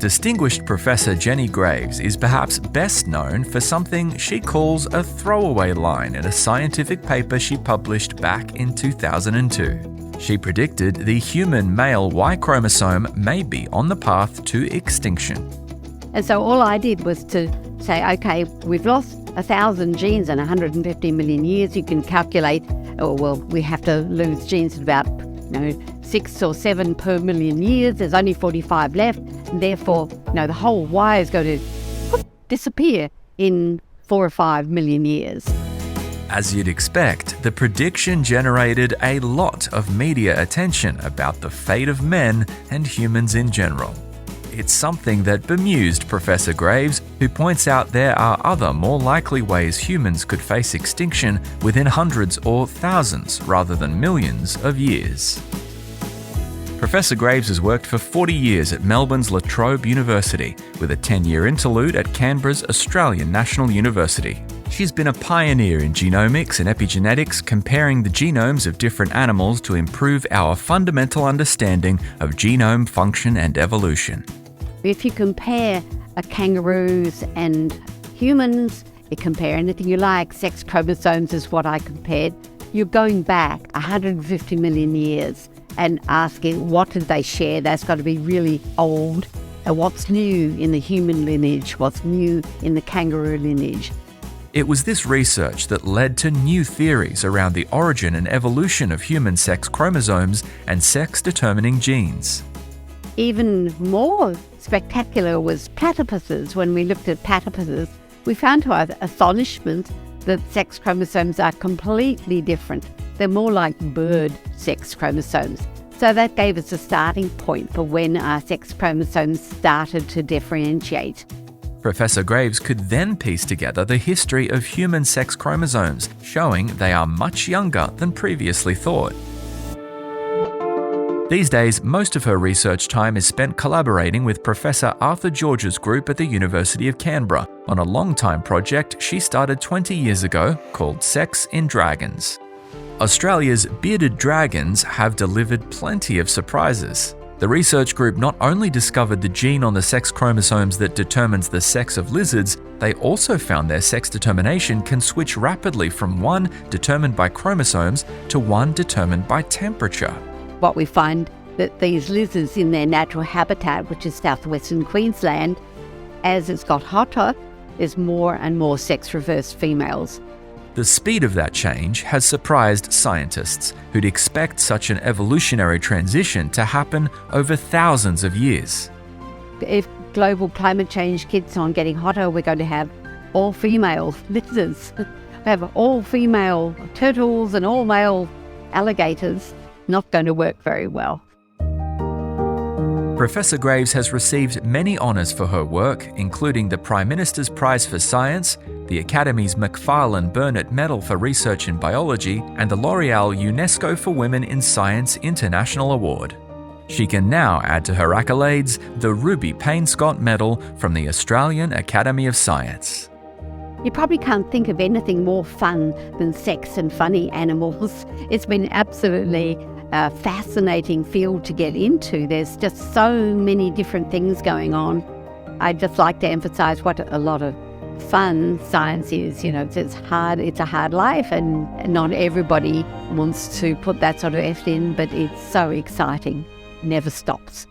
distinguished Professor Jenny Graves is perhaps best known for something she calls a throwaway line in a scientific paper she published back in 2002. She predicted the human male Y chromosome may be on the path to extinction. And so all I did was to say, okay, we've lost 1,000 genes in 150 million years. You can calculate, we have to lose genes at about 6 or 7 per million years. There's only 45 left. And therefore, the whole Y is going to disappear in 4 or 5 million years. As you'd expect, the prediction generated a lot of media attention about the fate of men and humans in general. It's something that bemused Professor Graves, who points out there are other more likely ways humans could face extinction within hundreds or thousands rather than millions of years. Professor Graves has worked for 40 years at Melbourne's La Trobe University, with a 10-year interlude at Canberra's Australian National University. She's been a pioneer in genomics and epigenetics, comparing the genomes of different animals to improve our fundamental understanding of genome function and evolution. If you compare kangaroos and humans, you compare anything you like, sex chromosomes is what I compared, you're going back 150 million years and asking what did they share. That's got to be really old. And what's new in the human lineage? What's new in the kangaroo lineage? It was this research that led to new theories around the origin and evolution of human sex chromosomes and sex-determining genes. Even more spectacular was platypuses. When we looked at platypuses, we found to our astonishment that sex chromosomes are completely different. They're more like bird sex chromosomes. So that gave us a starting point for when our sex chromosomes started to differentiate. Professor Graves could then piece together the history of human sex chromosomes, showing they are much younger than previously thought. These days, most of her research time is spent collaborating with Professor Arthur George's group at the University of Canberra on a long-time project she started 20 years ago called Sex in Dragons. Australia's bearded dragons have delivered plenty of surprises. The research group not only discovered the gene on the sex chromosomes that determines the sex of lizards, they also found their sex determination can switch rapidly from one determined by chromosomes to one determined by temperature. What we find that these lizards in their natural habitat, which is southwestern Queensland, as it's got hotter, there's more and more sex-reversed females. The speed of that change has surprised scientists, who'd expect such an evolutionary transition to happen over thousands of years. If global climate change keeps on getting hotter, we're going to have all-female lizards. We have all-female turtles and all-male alligators. Not going to work very well. Professor Graves has received many honours for her work, including the Prime Minister's Prize for Science, the Academy's Macfarlane Burnett Medal for Research in Biology, and the L'Oreal UNESCO for Women in Science International Award. She can now add to her accolades the Ruby Payne-Scott Medal from the Australian Academy of Science. You probably can't think of anything more fun than sex and funny animals. It's been absolutely a fascinating field to get into. There's just so many different things going on. I'd just like to emphasize what a lot of fun science is. It's a hard life, and not everybody wants to put that sort of effort in, but it's so exciting. Never stops.